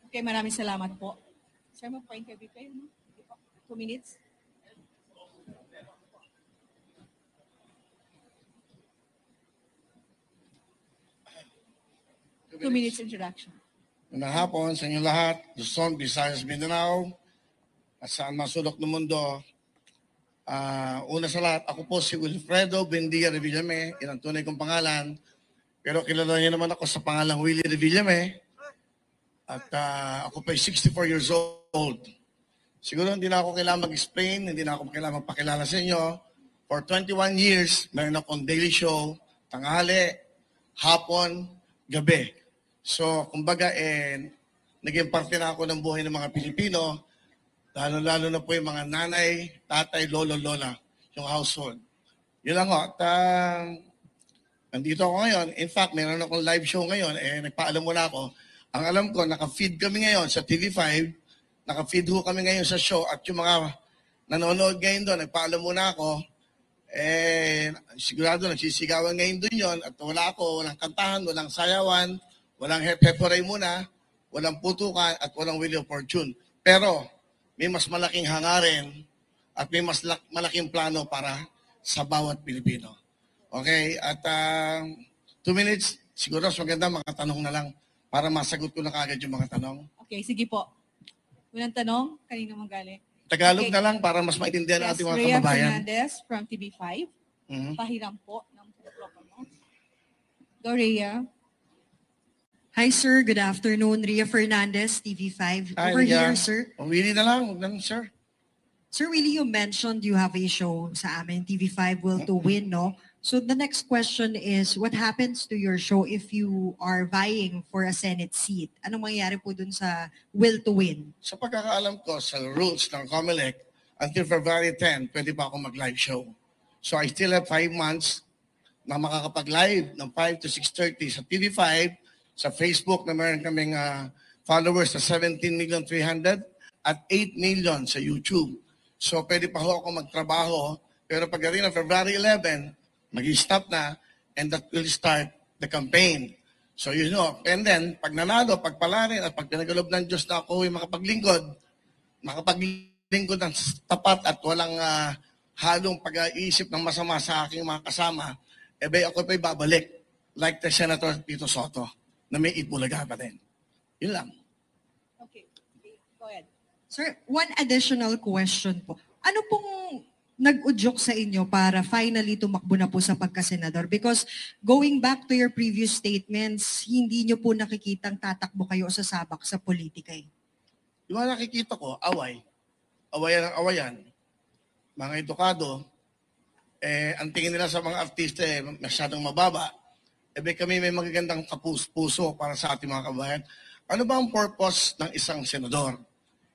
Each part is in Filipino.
Okay, maraming salamat po. Sir, magpa-interview kayo, no? 2 minutes. Two minutes introduction. Magandang hapon sa inyo lahat, Luzon, Visayas, Mindanao, at saan masulok ng mundo. Una sa lahat, ako po si Wilfredo Bendia Revillame, yan ang tunay kong pangalan. Pero kilala niyo naman ako sa pangalang Willie Revillame. At ako pa 64 years old. Siguro hindi na ako kailangan mag-explain, hindi na ako kailangan magpakilala sa inyo. For 21 years, meron akong daily show, tanghali, hapon, gabi. So, kumbaga, naging parte na ako ng buhay ng mga Pilipino, lalo-lalo na po yung mga nanay, tatay, lolo, lola, yung household. Yun lang ho. At nandito ako ngayon. In fact, meron akong live show ngayon. Nagpaalam muna ako. Ang alam ko, naka-feed kami ngayon sa TV5. Naka-feed ho kami ngayon sa show. At yung mga nanonood ngayon doon, nagpaalam muna ako. Sigurado nagsisigawan ngayon doon yon. At wala ako, walang kantahan, walang sayawan, walang hepeporay muna, walang putukan, at walang wheel of fortune. Pero may mas malaking hangarin at may mas malaking plano para sa bawat Pilipino. Okay? At 2 minutes, siguro mas maganda mga tanong na lang para masagot ko na kagad yung mga tanong. Okay, sige po. Unang tanong, kanino manggaling? Tagalog na lang para mas maintindihan ang ating mga Rhea kababayan. Fernandez from TV5. Pahiram po ng microphone. Go, Rhea. Hi, sir. Good afternoon. Rhea Fernandez, TV5. Hi, Over Rhea. here, sir. Willie na lang, huwag na, sir. Sir Willie, you mentioned you have a show sa amin, TV5 Will to Win, no? So the next question is, what happens to your show if you are vying for a Senate seat? Anong mangyayari po dun sa Will to Win? Sa pagkakaalam ko, sa rules ng COMELEC, until February 10, pwede pa ako mag-live show. So I still have 5 months na makakapag-live ng 5 to 6:30 sa TV5, sa Facebook na meron kaming followers na 17,300,000 at 8 million sa YouTube. So pwede pa ho ako magtrabaho, pero pagdating ng February 11, mag-stop na, and that will start the campaign. So you know, and then, pag nanalo, pagpalarin, at pag pinagalob ng Diyos na ako ay makapaglingkod ng tapat at walang halong pag-iisip ng masama sa aking mga kasama, ako pa'y babalik, like the Senator Tito Soto, na may Itbulaga pa din. Yun lang. Okay, go ahead. Sir, one additional question po. Ano pong nag-udyok sa inyo para finally tumakbo na po sa pagkasenador? Because going back to your previous statements, hindi nyo po nakikitang tatakbo kayo sa sabak sa politika eh. Yung mga nakikita ko, away. Awayan ang awayan. Mga edukado, ang tingin nila sa mga artista masyadong mababa. Kami may magagandang puso para sa ating mga kabayan. Ano ba ang purpose ng isang senador?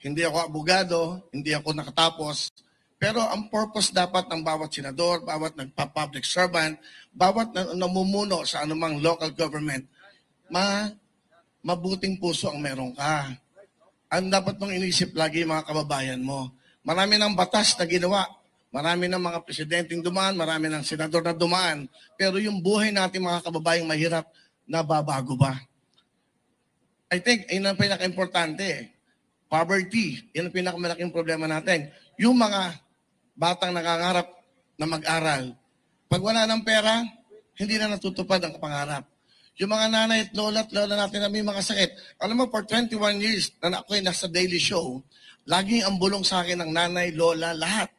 Hindi ako abogado, hindi ako nakatapos, pero ang purpose dapat ng bawat senador, bawat nagpa-public servant, bawat namumuno sa anumang local government, mabuting puso ang meron ka. Ang dapat mong inisip lagi mga kababayan mo. Marami ng batas na ginawa, marami ng mga presidenteng dumaan, marami ng senador na dumaan, pero yung buhay natin mga kababayang mahirap, nababago ba? I think, yun ang pinaka-importante. Poverty, yun ang pinakamalaking problema natin. Yung mga batang nangangarap na mag-aral, pag wala ng pera, hindi na natutupad ang pangarap. Yung mga nanay at lola natin na may mga sakit. Alam mo, for 21 years na ako'y nasa daily show, laging ang bulong sa akin ng nanay, lola, lahat.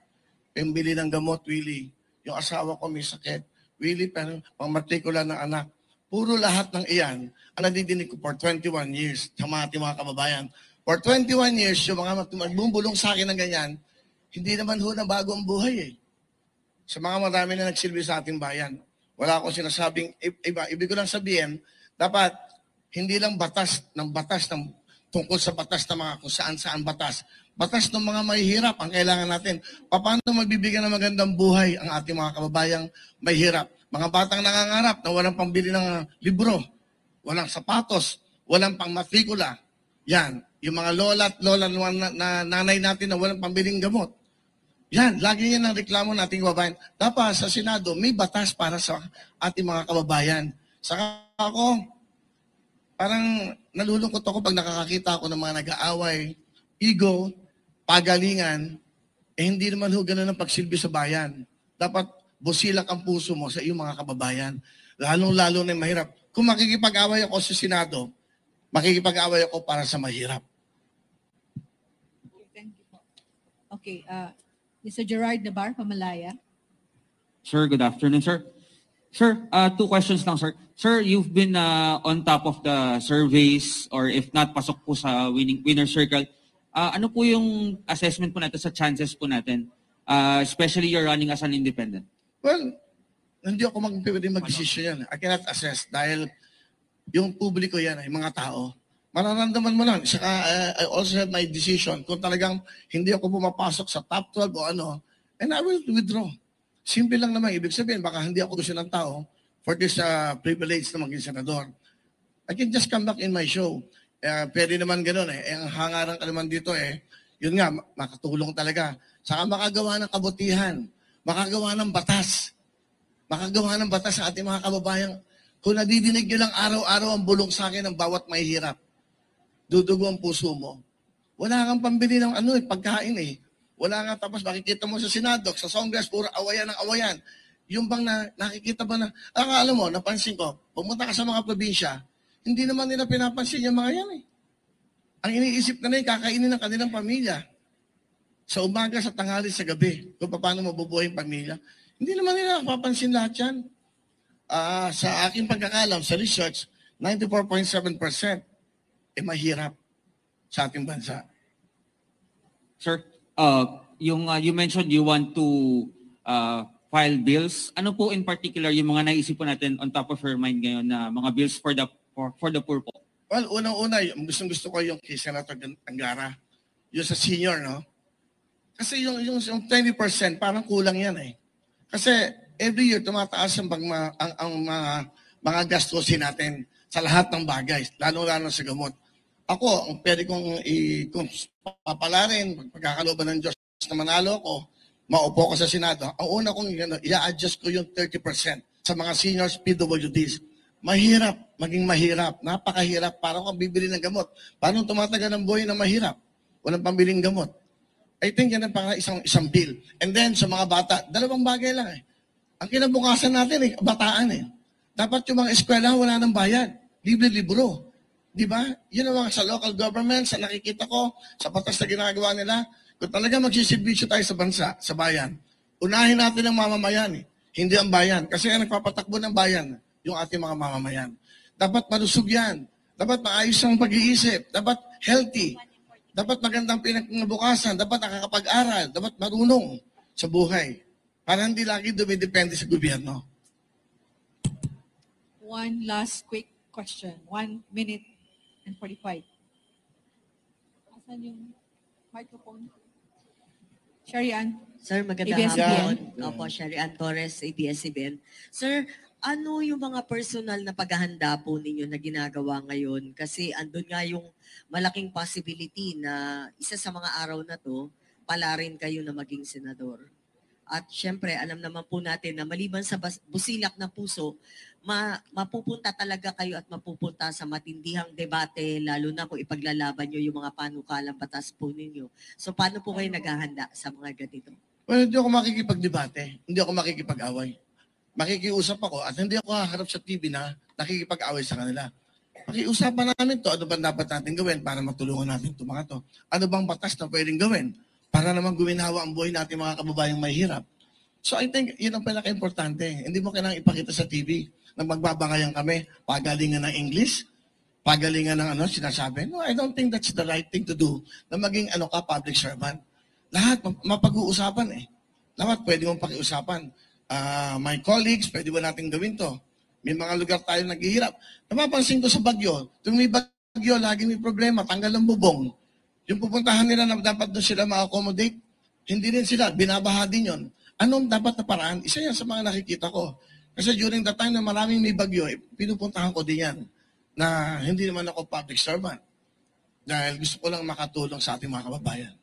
Pembili ng gamot, Willie. Yung asawa ko may sakit. Willie, pero pang-matrikula ng anak. Puro lahat ng iyan ang nadidinig ko for 21 years sa mga ating mga kababayan. For 21 years, yung mga magbubulong sa akin ng ganyan, hindi naman ho na bago ang buhay eh. Sa mga marami na nagsilbi sa ating bayan. Wala akong sinasabing iba. Ibig ko lang sabihin, dapat hindi lang batas tungkol sa batas ng mga kung saan-saan batas. Batas ng mga mahihirap ang kailangan natin. Paano magbibigyan ng magandang buhay ang ating mga kababayang mahihirap? Mga batang nangangarap na walang pambili ng libro, walang sapatos, walang pangmatrikula. Yan. Yung mga lola at lola na nanay natin na walang pambiling gamot. Yan. Lagi yan ang reklamo nating kababayan. Dapat sa Senado, may batas para sa ating mga kababayan. Saka ako, Parang nalulungkot ako pag nakakakita ako ng mga nag-aaway, ego, pagalingan, hindi naman ho ganun ang pagsilbi sa bayan. Dapat busilak ang puso mo sa iyong mga kababayan. Lalong-lalo na yung mahirap. Kung makikipag-away ako sa Senado, makikipag-away ako para sa mahirap. Okay, thank you po. Okay, Mr. Gerard Nabar, Pamalaya. Sir, good afternoon, sir. Sir, 2 questions lang, sir. Sir, you've been on top of the surveys or if not, pasok po sa winner circle. Ano po yung assessment po natin sa chances po natin? Especially you're running as an independent. Well, hindi ako pwede mag-desisyon yan. I cannot assess dahil yung publiko yan ay mga tao. Mararamdaman mo lang. Saka, I also have my decision. Kung talagang hindi ako pumapasok sa top 12 o ano, and I will withdraw. Simple lang naman. Ibig sabihin, baka hindi ako gusto ng tao for this privilege na maging senador. I can just come back in my show. Pwede naman ganun eh. Ang hangaran ka naman dito eh, yun nga, makatulong talaga. Saka makagawa ng kabutihan. Makagawa ng batas. Makagawa ng batas sa ating mga kababayan. Kung nadidinig nyo lang araw-araw ang bulong sa akin ng bawat may hirap, dudugo ang puso mo. Wala kang pambili ng pagkain eh. Wala nga, tapos makikita mo sa Senado, sa Congress, puro awayan ng awayan. Yung bang nakikita ba na, alam mo, napansin ko, pumunta ka sa mga probinsya, hindi naman nila pinapansin yung mga yan eh. Ang iniisip na kakainin ng kanilang pamilya. Sa umaga, sa tanghali, sa gabi, kung paano mabubuhay ang pamilya. Hindi naman nila napapansin lahat yan. Sa aking pagkakalam, sa research, 94.7% mahirap sa ating bansa. Sir, you mentioned you want to file bills. Ano po in particular yung mga naisip po natin on top of your mind ngayon na mga bills for the poor po? Well, unang-una, gusto ko yung kay Senator Angara. Yung sa senior, no? Kasi yung 20%, parang kulang yan eh. Kasi every year, tumataas ang mga gastusin natin sa lahat ng bagay, lalo-lalo sa gamot. Ako, ang pwede kong kung papalarin, pagkakalooban ng Diyos na manalo ko, maupo ko sa Senado, ang una kong i-adjust ko yung 30% sa mga seniors PWDs. Mahirap, maging mahirap, napakahirap, parang kung bibili ng gamot. Paano tumatagal ng buhay na mahirap? Walang pambiling gamot. I think yan ang isang bill. And then sa mga bata, 2 bagay lang eh. Ang kinabukasan natin bataan eh. Dapat yung mga eskwela wala ng bayad. Libre-libro. Di ba? Yun ang mga sa local government, sa nakikita ko, sa batas na ginagawa nila. Kung talaga magsisilbisyo tayo sa bansa, sa bayan, unahin natin ang mamamayan eh. Hindi ang bayan. Kasi ang nagpapatakbo ng bayan, yung ating mga mamamayan. Dapat malusog yan. Dapat maayos ang pag-iisip. Dapat healthy. Dapat magandang pinagbukasan. Dapat nakakapag-aral. Dapat marunong sa buhay. Para hindi lagi dumidepende sa gobyerno. One last quick question. 1 minute and 45. Asan yung microphone? Sherry Ann. Sir, magandang ABS-CBN. hapon. Opo, Sherry Ann Torres, ABS-CBN. Sir, ano yung mga personal na paghahanda po ninyo na ginagawa ngayon? Kasi andun nga yung malaking possibility na isa sa mga araw na to, pala rin kayo na maging senador. At syempre, alam naman po natin na maliban sa busilak na puso, mapupunta talaga kayo at mapupunta sa matindihang debate, lalo na kung ipaglalaban nyo yung mga panukalang batas po ninyo. So paano po kayo naghahanda sa mga ganito? Well, hindi ako makikipagdebate. Hindi ako makikipag-away. Makikiusap ako at hindi ako haharap sa TV na nakikipag-away sa kanila. Pakiusapan namin to, ano ba dapat natin gawin para matulungan natin ito mga to? Ano bang batas na pwedeng gawin para naman guminawa ang buhay natin mga kababayang may hirap? So I think yun ang pinaka-importante. Hindi mo kailangang ipakita sa TV na magbabangayan kami, pagalingan ng English, pagalingan ng sinasabi. No, I don't think that's the right thing to do na maging public servant. Lahat mapag-uusapan eh. Lahat pwede mong pakiusapan. My colleagues, pwede ba natin gawin to? May mga lugar tayo naghihirap. Napapansin ko sa Bagyo, tuwing may Bagyo, lagi may problema, tanggal ang bubong. Yung pupuntahan nila na dapat doon sila ma-accommodate, hindi rin sila, binabaha din yun. Anong dapat na paraan? Isa yan sa mga nakikita ko. Kasi during the time na maraming may Bagyo, pinupuntahan ko din yan na hindi naman ako public servant. Dahil gusto ko lang makatulong sa ating mga kababayan.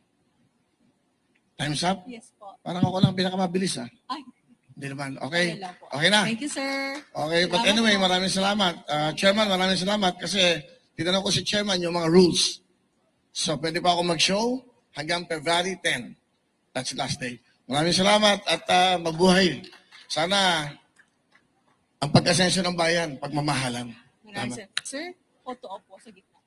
Time's up? Yes po. Parang ako lang pinakamabilis Ay, Hindi naman. Okay? Okay lang po. Okay na? Thank you, sir. Okay, but Salamat anyway, po. maraming salamat. Chairman, maraming salamat kasi tinanong ko si Chairman yung mga rules. So, pwede pa ako mag-show hanggang February 10. That's the last day. Maraming salamat at mabuhay. Sana ang pagkasensya ng bayan, pagmamahalan. Maraming sir. Sir, photo op po sa gitna.